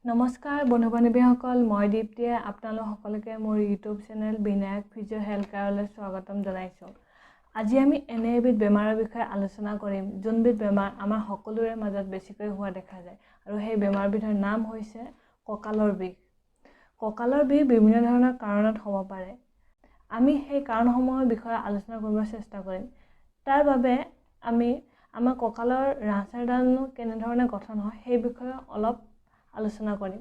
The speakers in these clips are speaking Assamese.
নমস্কাৰ বন্ধু-বান্ধৱীসকল, মই দীপ্তিয়ে আপোনালোক সকলোকে মোৰ YouTube channel Vinayak physio' health কেয়াৰলৈ স্বাগতম জনাইছোঁ। আজি আমি এনে এবিধ বেমাৰৰ বিষয়ে আলোচনা কৰিম, যোনবিধ বেমাৰ আমাৰ সকলোৰে মাজত বেছিকৈ হোৱা দেখা যায় আৰু সেই বেমাৰবিধৰ নাম হৈছে কঁকালৰ বিষ। কঁকালৰ বিষ বিভিন্ন ধৰণৰ কাৰণত হ'ব পাৰে। আমি সেই কাৰণসমূহৰ বিষয়ে আলোচনা কৰিব চেষ্টা কৰিম। তাৰ বাবে আমি আমাৰ কঁকালৰ ৰাজহাড়ডালনো কেনেধৰণে গঠন হয় সেই বিষয়ে অলপ আলোচনা কৰিম।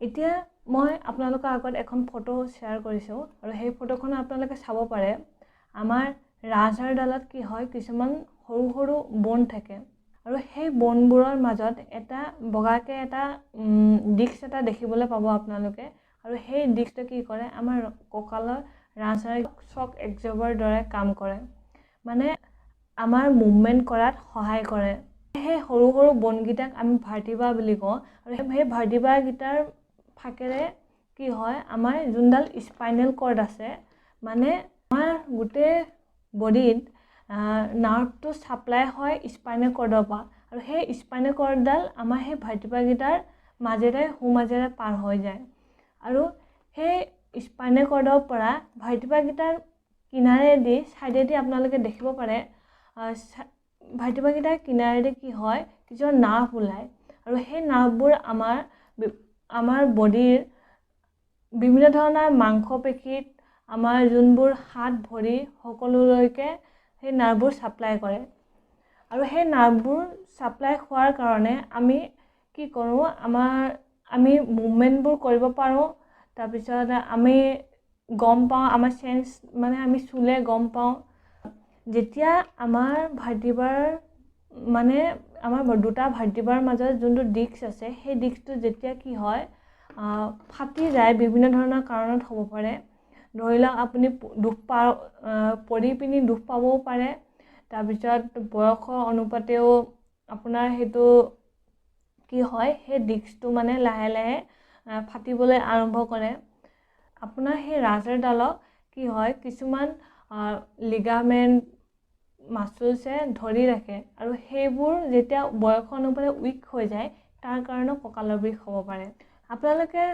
এতিয়া মই আপোনালোকৰ আগত এখন ফটো শ্বেয়াৰ কৰিছোঁ আৰু সেই ফটোখন আপোনালোকে চাব পাৰে। আমাৰ ৰাজহাড়ডালত কি হয়, কিছুমান সৰু সৰু বন থাকে আৰু সেই বনবোৰৰ মাজত এটা বগাকে এটা ডিস্ক এটা দেখিবলৈ পাব আপোনালোকে। আৰু সেই ডিস্কটো কি কৰে, আমাৰ কঁকালৰ ৰাজহাড় শ্বক এবজৰ্বৰ দৰে কাম কৰে, মানে আমাৰ মুভমেণ্ট কৰাত সহায় কৰে। সেই সৰু সৰু বনকেইটাক আমি ভাৰ্টিব্ৰা বুলি কওঁ আৰু সেই ভাৰ্টিব্ৰাকেইটাৰ ফাকেৰে কি হয়, আমাৰ যোনডাল স্পাইনেল কৰ্ড আছে, মানে আমাৰ গোটেই বডিত নাৰ্ভটো ছাপ্লাই হয় স্পাইনেল কৰ্ডৰ পৰা, আৰু সেই স্পাইনেল কৰ্ডডাল আমাৰ সেই ভাৰ্টিব্ৰাকেইটাৰ মাজেৰে পাৰ হৈ যায়। আৰু সেই স্পাইনেল কৰ্ডৰ পৰা ভাৰ্টিব্ৰাকেইটাৰ কিনাৰেদি ছাইডেদি আপোনালোকে দেখিব পাৰে, ভাৰ্টিব্ৰাকেইটাৰ কিনাৰেদি কি হয়, কিছুমান নাৰ্ভ ওলায় আৰু সেই নাৰ্ভবোৰ আমাৰ বডিৰ বিভিন্ন ধৰণৰ মাংসপেশীত, আমাৰ যোনবোৰ হাত ভৰি সকলোলৈকে সেই নাৰ্ভবোৰ ছাপ্লাই কৰে। আৰু সেই নাৰ্ভবোৰ ছাপ্লাই হোৱাৰ কাৰণে আমি কি কৰোঁ, আমি মুভমেণ্টবোৰ কৰিব পাৰোঁ। তাৰপিছত আমি গম পাওঁ, আমাৰ চেঞ্চ মানে আমি চুলে গম পাওঁ যেতিয়া আমাৰ ভাৰ্টিব্ৰাৰ মানে আমাৰ দুটা ভাৰ্টিব্ৰাৰ মাজত যোনটো ডিস্ক আছে, সেই ডিস্কটো যেতিয়া কি হয় ফাটি যায়, বিভিন্ন ধৰণৰ কাৰণত হ'ব পাৰে। ধৰি লওক আপুনি পৰি পিনি দুখ পাবও পাৰে। তাৰপিছত বয়সৰ অনুপাতেও আপোনাৰ সেইটো কি হয়, সেই ডিস্কটো মানে লাহে লাহে ফাটিবলৈ আৰম্ভ কৰে। আপোনাৰ সেই ৰাজহাড়ডালক কি হয়, কিছুমান লিগামেণ্ট মাচুলছে ধৰি ৰাখে আৰু সেইবোৰ যেতিয়া বয়সৰ অনুপাতে উইক হৈ যায়, তাৰ কাৰণেও কঁকালৰ বিষ হ'ব পাৰে। আপোনালোকে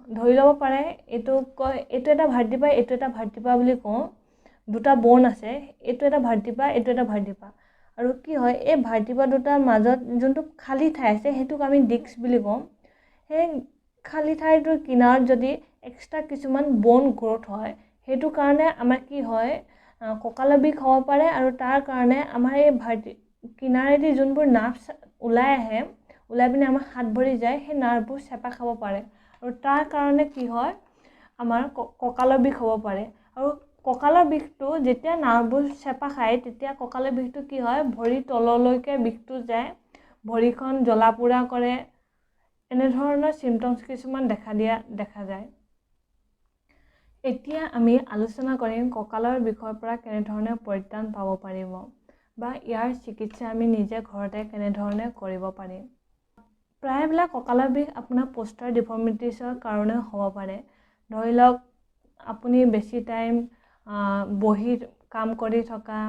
ধৰি ল'ব পাৰে, এইটো এটা ভাৰ্টিব্ৰা, এইটো এটা ভাৰ্টিব্ৰা বুলি কওঁ, দুটা বন আছে, এইটো এটা ভাৰ্টিব্ৰা, এইটো এটা ভাৰ্টিব্ৰা। আৰু কি হয়, এই ভাৰ্টিব্ৰা দুটাৰ মাজত যোনটো খালী ঠাই আছে সেইটোক আমি ডিস্ক বুলি কওঁ। সেই খালী ঠাইটোৰ কিনাৰত যদি এক্সট্ৰা কিছুমান বন গ্ৰ'থ হয়, সেইটো কাৰণে আমাৰ কি হয়, কঁকালৰ বিষ হ'ব পাৰে। আৰু তাৰ কাৰণে আমাৰ এই কিনাৰেদি যোনবোৰ নাৰ্ভ ওলাই আহে, ওলাই পিনে আমাৰ হাত ভৰি যায়, সেই নাৰ্ভবোৰ চেপা খাব পাৰে আৰু তাৰ কাৰণে কি হয়, আমাৰ কঁকালৰ বিষ হ'ব পাৰে। আৰু কঁকালৰ বিষটো যেতিয়া নাৰ্ভবোৰ চেপা খায়, তেতিয়া কঁকালৰ বিষটো কি হয়, ভৰিৰ তললৈকে বিষটো যায়, ভৰিখন জ্বলা পোৰা কৰে, এনেধৰণৰ চিমটমছ কিছুমান দেখা যায়। এতিয়া আমি আলোচনা কৰিম কঁকালৰ বিষৰ পৰা কেনেধৰণে পৰিত্ৰাণ পাব পাৰিব বা ইয়াৰ চিকিৎসা আমি নিজে ঘৰতে কেনেধৰণে কৰিব পাৰিম। প্ৰায়বিলাক কঁকালৰ বিষ আপোনাৰ প'ষ্টাৰ ডিফৰ্মিটিছৰ কাৰণেও হ'ব পাৰে। ধৰি লওক আপুনি বেছি টাইম বহি কাম কৰি থকা,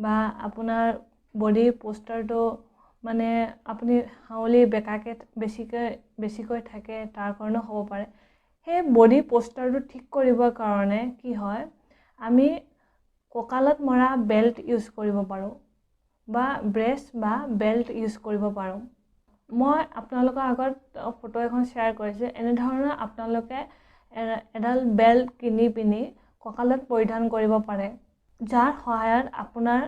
বা আপোনাৰ বডিৰ প'ষ্টাৰটো মানে আপুনি হাউলি বেকাকৈ বেছিকৈ থাকে, তাৰ কাৰণেও হ'ব পাৰে। সেই বডি প'ষ্টাৰটো ঠিক কৰিবৰ কাৰণে কি হয়, আমি কঁকালত মৰা বেল্ট ইউজ কৰিব পাৰোঁ বা ব্ৰেচ বা বেল্ট ইউজ কৰিব পাৰোঁ। মই আপোনালোকৰ আগত ফটো এখন শ্বেয়াৰ কৰিছোঁ। এনেধৰণৰ আপোনালোকে এডাল বেল্ট কিনি পিনি কঁকালত পৰিধান কৰিব পাৰে, যাৰ সহায়ত আপোনাৰ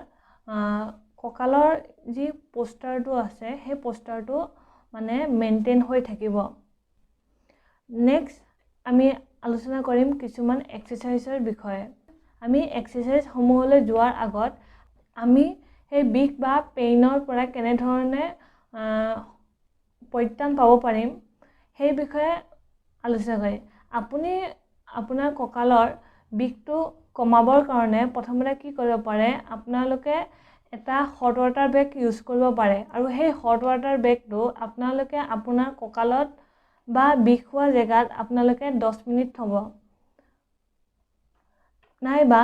কঁকালৰ যি প'ষ্টাৰটো আছে, সেই প'ষ্টাৰটো মানে মেইনটেইন হৈ থাকিব। নেক্সট আমি আলোচনা কৰিম কিছুমান এক্সাৰচাইজৰ বিষয়ে। আমি এক্সাৰচাইজসমূহলৈ যোৱাৰ আগত আমি সেই বিষ বা পেইনৰ পৰা কেনেধৰণে পৰিত্ৰাণ পাব পাৰিম সেই বিষয়ে আলোচনা কৰিম। আপুনি আপোনাৰ কঁকালৰ বিষটো কমাবৰ কাৰণে প্ৰথমতে কি কৰিব পাৰে, আপোনালোকে এটা হট ৱাটাৰ বেগ ইউজ কৰিব পাৰে। আৰু সেই হট ৱাটাৰ বেগটো আপোনালোকে আপোনাৰ কঁকালত বা বিষ হোৱা জেগাত আপোনালোকে 10 মিনিট থ'ব। নাইবা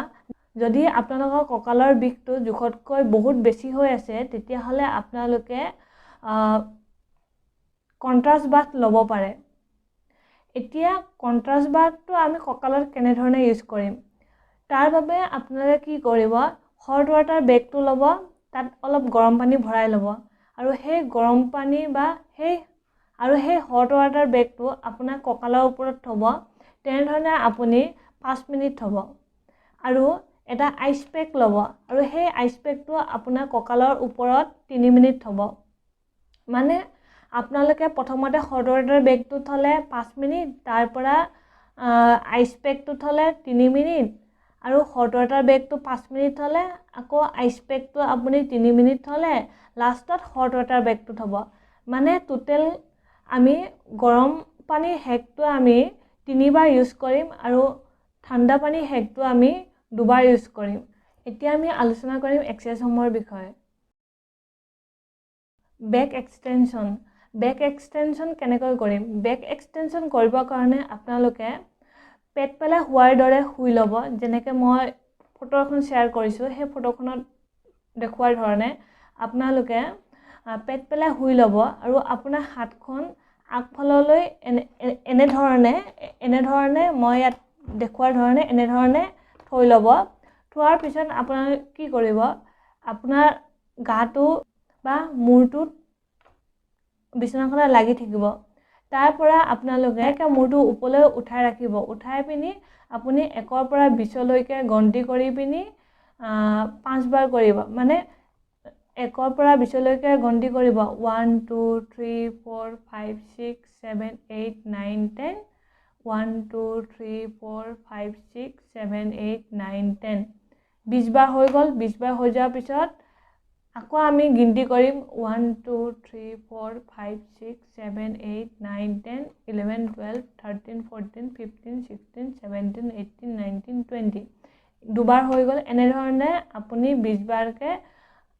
যদি আপোনালোকৰ কঁকালৰ বিষটো জোখতকৈ বহুত বেছি হৈ আছে, তেতিয়াহ'লে আপোনালোকে কণ্ট্ৰাষ্ট বাথ ল'ব পাৰে। এতিয়া কণ্ট্ৰাষ্ট বাথটো আমি কঁকালত কেনেধৰণে ইউজ কৰিম তাৰ বাবে আপোনালোকে কি কৰিব, হট ৱাটাৰ বেগটো ল'ব, তাত অলপ গৰম পানী ভৰাই ল'ব আৰু সেই গৰম পানী বা সেই হট ৱাটাৰ বেগটো আপোনাৰ কঁকালৰ ওপৰত থ'ব। তেনেধৰণে আপুনি 5 মিনিট থ'ব আৰু এটা আইচ পেক ল'ব আৰু সেই আইচ পেকটো আপোনাৰ কঁকালৰ ওপৰত 3 মিনিট থ'ব। মানে আপোনালোকে প্ৰথমতে হট ৱাটাৰ বেগটো থ'লে 5 মিনিট, তাৰ পৰা আইচ পেকটো থ'লে 3 মিনিট আৰু হট ৱাটাৰ বেগটো 5 মিনিট থ'লে, আকৌ আইচ পেকটো আপুনি 3 মিনিট থ'লে, লাষ্টত হট ৱাটাৰ বেগটো থ'ব। মানে টোটেল আমি গৰম পানীৰ হেকটো আমি 3 বাৰ ইউজ কৰিম আৰু ঠাণ্ডা পানীৰ হেকটো আমি 2 বাৰ ইউজ কৰিম। এতিয়া আমি আলোচনা কৰিম এক্সাৰচাইজসমূহৰ বিষয়ে। Back extension. বেক এক্সটেনশ্যন কেনেকৈ কৰিম? বেক এক্সটেনশ্যন কৰিবৰ কাৰণে আপোনালোকে পেট পেলাই শুৱাৰ দৰে শুই ল'ব। যেনেকৈ মই ফটো এখন শ্বেয়াৰ কৰিছোঁ, সেই ফটোখনত দেখুৱাৰ ধৰণে আপোনালোকে পেট পেলাই শুই ল'ব আৰু আপোনাৰ হাতখন আগফাললৈ এনেধৰণে মই ইয়াত দেখুৱাৰ ধৰণে এনেধৰণে থৈ ল'ব। থোৱাৰ পিছত আপোনালোকে কি কৰিব, আপোনাৰ গাটো বা মূৰটোত বিচনাখনত লাগি থাকিব। তাৰ পৰা আপোনালোকে মূৰটো ওপৰলৈ উঠাই ৰাখিব। উঠাই পিনি আপুনি 1ৰ পৰা 20লৈকে গন্তি কৰি পিনি 5 বাৰ কৰিব। মানে 1ৰ পৰা 20লৈকে গন্তি কৰিব। 1 2 3 4 5 6 7 8 9 10 1 2 3 4 5 6 7 8 9 10 20 বাৰ হৈ গ'ল। 20 বাৰ হৈ যোৱাৰ পিছত আকৌ আমি গিনতি কৰিম 1 2 3 4 5 6 7 8 9 10 11 12 13 14 15 16 17 18 19 20 দুবাৰ হৈ গ'ল। এনেধৰণে আপুনি 20 বাৰকৈ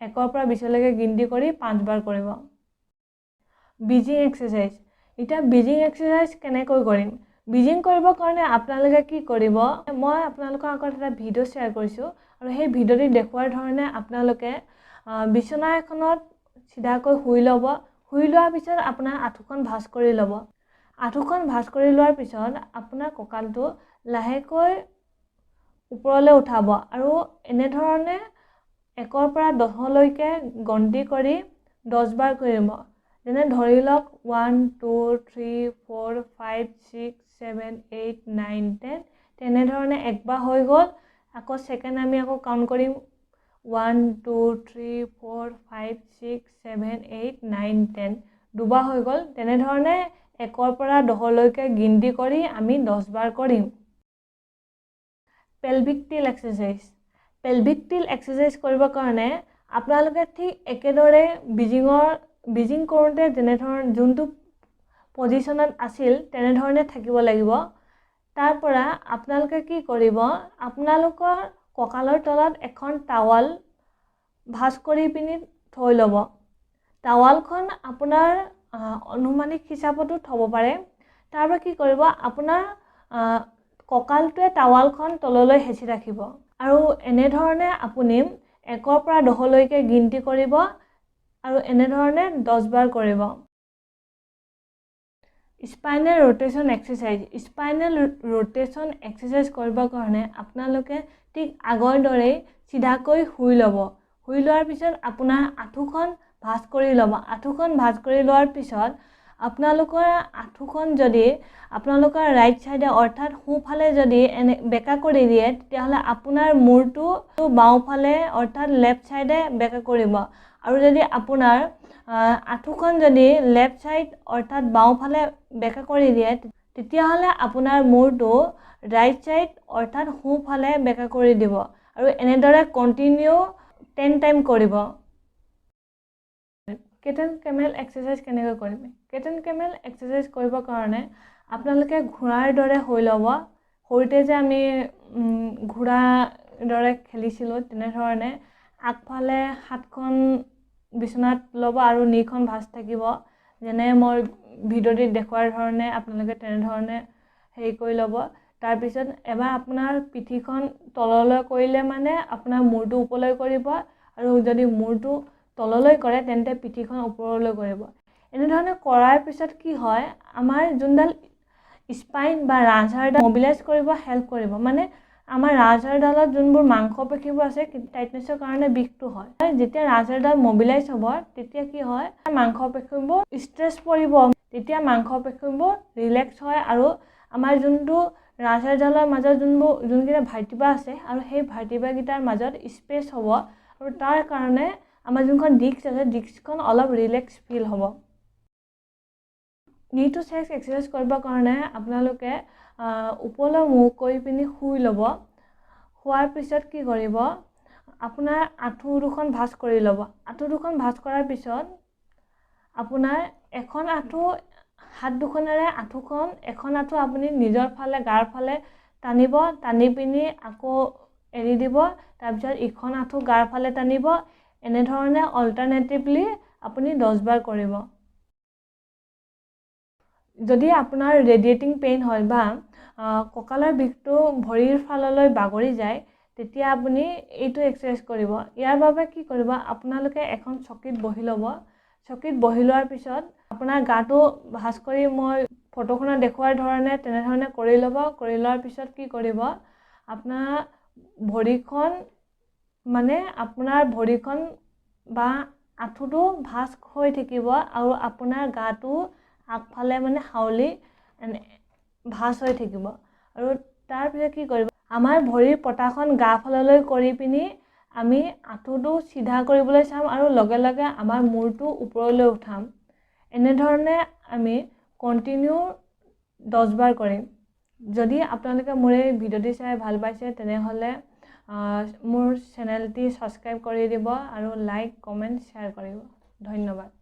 1ৰ পৰা 20লৈকে গিনতি কৰি 5 বাৰ কৰিব। Bridging exercise. এতিয়া ব্ৰিজিং এক্সাৰচাইজ কেনেকৈ কৰিম? ব্ৰিজিং কৰিবৰ কাৰণে আপোনালোকে কি কৰিব, মই আপোনালোকৰ আগত এটা ভিডিঅ' শ্বেয়াৰ কৰিছোঁ আৰু সেই ভিডিঅ'টি দেখুৱাৰ ধৰণে আপোনালোকে বিচনা এখনত চিধাকৈ শুই ল'ব। শুই লোৱাৰ পিছত আপোনাৰ আঁঠুখন ভাঁজ কৰি ল'ব। আঁঠুখন ভাঁজ কৰি লোৱাৰ পিছত আপোনাৰ কঁকালটো লাহেকৈ ওপৰলৈ উঠাব আৰু এনেধৰণে 1ৰ পৰা 10লৈকে গন্তি কৰি 10 বাৰ কৰিব। যেনে ধৰি লওক 1 2 3 4 5 6 7 8 9 10 তেনেধৰণে 1 বাৰ হৈ গ'ল। আকৌ ছেকেণ্ড আমি আকৌ কাউণ্ট কৰিম 1 2 3 4 5 6 7 8 9 10 দুবাৰ হৈ গ'ল। তেনেধৰণে 1ৰ পৰা 10লৈকে গিনতি কৰি আমি 10 বাৰ কৰিম। পেলভিক টিল এক্সাৰচাইজ। পেলভিক টিল এক্সাৰচাইজ কৰিবৰ কাৰণে আপোনালোকে ঠিক একেদৰে ব্ৰিজিং কৰোঁতে যোনটো পজিশ্যনত আছিল তেনেধৰণে থাকিব লাগিব। তাৰ পৰা আপোনালোকে কি কৰিব, আপোনালোকৰ কঁকালৰ তলত এখন টাৱাল ভাঁজ কৰি পিনি থৈ ল'ব। টাৱালখন আপোনাৰ অনুমানিক হিচাপতো থ'ব পাৰে। তাৰ পৰা কি কৰিব, আপোনাৰ কঁকালটোৱে টাৱালখন তললৈ হেঁচি ৰাখিব আৰু এনেধৰণে আপুনি 1ৰ পৰা 10লৈকে গিনতি কৰিব আৰু এনেধৰণে 10 বাৰ কৰিব। Spinal rotation exercise. Spinal rotation exercise কৰিবৰ কাৰণে আপোনালোকে ঠিক আগৰ দৰেই চিধাকৈ শুই ল'ব। শুই লোৱাৰ পিছত আপোনাৰ আঁঠুখন ভাঁজ কৰি ল'ব। আঁঠুখন ভাঁজ কৰি লোৱাৰ পিছত আপোনালোকৰ আঁঠুখন যদি আপোনালোকৰ ৰাইট চাইডে অৰ্থাৎ সোঁফালে যদি বেকা কৰি দিয়ে, তেতিয়াহ'লে আপোনাৰ মূৰটো বাওঁফালে অৰ্থাৎ লেফ্ট চাইডে বেকা কৰিব আৰু যদি আপোনাৰ আঁঠুখন যদি লেফ্ট চাইড অৰ্থাৎ বাওঁফালে বেকা কৰি দিয়ে, তেতিয়াহ'লে আপোনাৰ মূৰটো ৰাইট চাইড অৰ্থাৎ সোঁফালে বেকা কৰি দিব আৰু এনেদৰে কণ্টিনিউ 10 টাইম কৰিব। কেট এণ্ড কেমেল এক্সাৰচাইজ কেনেকৈ কৰিম? কেট এণ্ড কেমেল এক্সাৰচাইজ কৰিবৰ কাৰণে আপোনালোকে ঘোঁৰাৰ দৰে হৈ ল'ব। সৰুতে যে আমি ঘোঁৰাৰ দৰে খেলিছিলোঁ তেনেধৰণে আগফালে হাতখন বিচনাত ল'ব আৰু নিখন ভাঁজ থাকিব। যেনে মই ভিডিঅ'টিত দেখুৱাৰ ধৰণে আপোনালোকে তেনেধৰণে হেৰি কৰি ল'ব। তাৰপিছত এবাৰ আপোনাৰ পিঠিখন তললৈ কৰিলে মানে আপোনাৰ মূৰটো ওপৰলৈ কৰিব আৰু যদি মূৰটো তললৈ কৰে তেন্তে পিঠিখন ওপৰলৈ কৰিব। এনেধৰণে কৰাৰ পিছত কি হয়, আমাৰ যোনডাল স্পাইন বা ৰাজহাড়ডাল মবিলাইজ কৰিব হেল্প কৰিব। মানে আমাৰ ৰাজহাড়ডালত যোনবোৰ মাংসপেশীবোৰ আছে টাইটনেছৰ কাৰণে বিষটো হয়। যেতিয়া ৰাজহাড়ডাল মবিলাইজ হ'ব তেতিয়া কি হয়, মাংসপেশীবোৰ ষ্ট্ৰেছ পৰিব, তেতিয়া মাংসপেশীবোৰ ৰিলেক্স হয় আৰু আমাৰ যোনটো ৰাজহাড়ডালৰ মাজত যোনকেইটা ভাৰ্টিব্ৰা আছে আৰু সেই ভাৰ্টিব্ৰাকেইটাৰ মাজত স্পেচ হ'ব আৰু তাৰ কাৰণে আমাৰ যোনখন ডিস্ক আছে ডিস্কখন অলপ ৰিলেক্স ফিল হ'ব। নি টু চেষ্ট এক্সাৰচাইজ কৰিবৰ কাৰণে আপোনালোকে ওপৰলৈ মুখ কৰি পিনি শুই ল'ব। শোৱাৰ পিছত কি কৰিব, আপোনাৰ আঁঠু দুখন ভাঁজ কৰি ল'ব। আঁঠু দুখন ভাঁজ কৰাৰ পিছত আপোনাৰ এখন আঁঠু হাত দুখনেৰে এখন আঁঠু আপুনি নিজৰ ফালে গাৰ ফালে টানিব, টানি পিনি আকৌ এৰি দিব, তাৰপিছত ইখন আঁঠু গাৰ ফালে টানিব। এনেধৰণে অল্টাৰনেটিভলি আপুনি 10 বাৰ কৰিব। যদি আপোনাৰ ৰেডিয়েটিং পেইন হয় বা কঁকালৰ বিষটো ভৰিৰ ফাললৈ বাগৰি যায়, তেতিয়া আপুনি এইটো এক্সাৰচাইজ কৰিব। ইয়াৰ বাবে কি কৰিব, আপোনালোকে এখন চকীত বহি ল'ব। চকীত বহি লোৱাৰ পিছত আপোনাৰ গাটো ভাঁজ কৰি মই ফটোখনত দেখুৱাৰ ধৰণে তেনেধৰণে কৰি ল'ব। কৰি লোৱাৰ পিছত কি কৰিব, আপোনাৰ ভৰিখন বা আঁঠুটো ভাঁজ হৈ থাকিব আৰু আপোনাৰ গাটো আগফালে মানে হাউলি ভাঁজ হৈ থাকিব। আৰু তাৰপিছত কি কৰিব, আমাৰ ভৰিৰ পতাখন গা ফাললৈ কৰি পিনি আমি আঁঠুটো চিধা কৰিবলৈ চাম আৰু লগে লগে আমাৰ মূৰটো ওপৰলৈ উঠাম। এনেধৰণে আমি কণ্টিনিউ 10 বাৰ কৰিম। যদি আপোনালোকে মোৰ এই ভিডিঅ'টি চাই ভাল পাইছে তেনেহ'লে মোৰ চেনেলটি ছাবস্ক্ৰাইব কৰি দিব আৰু লাইক, কমেণ্ট, শ্বেয়াৰ কৰিব। ধন্যবাদ।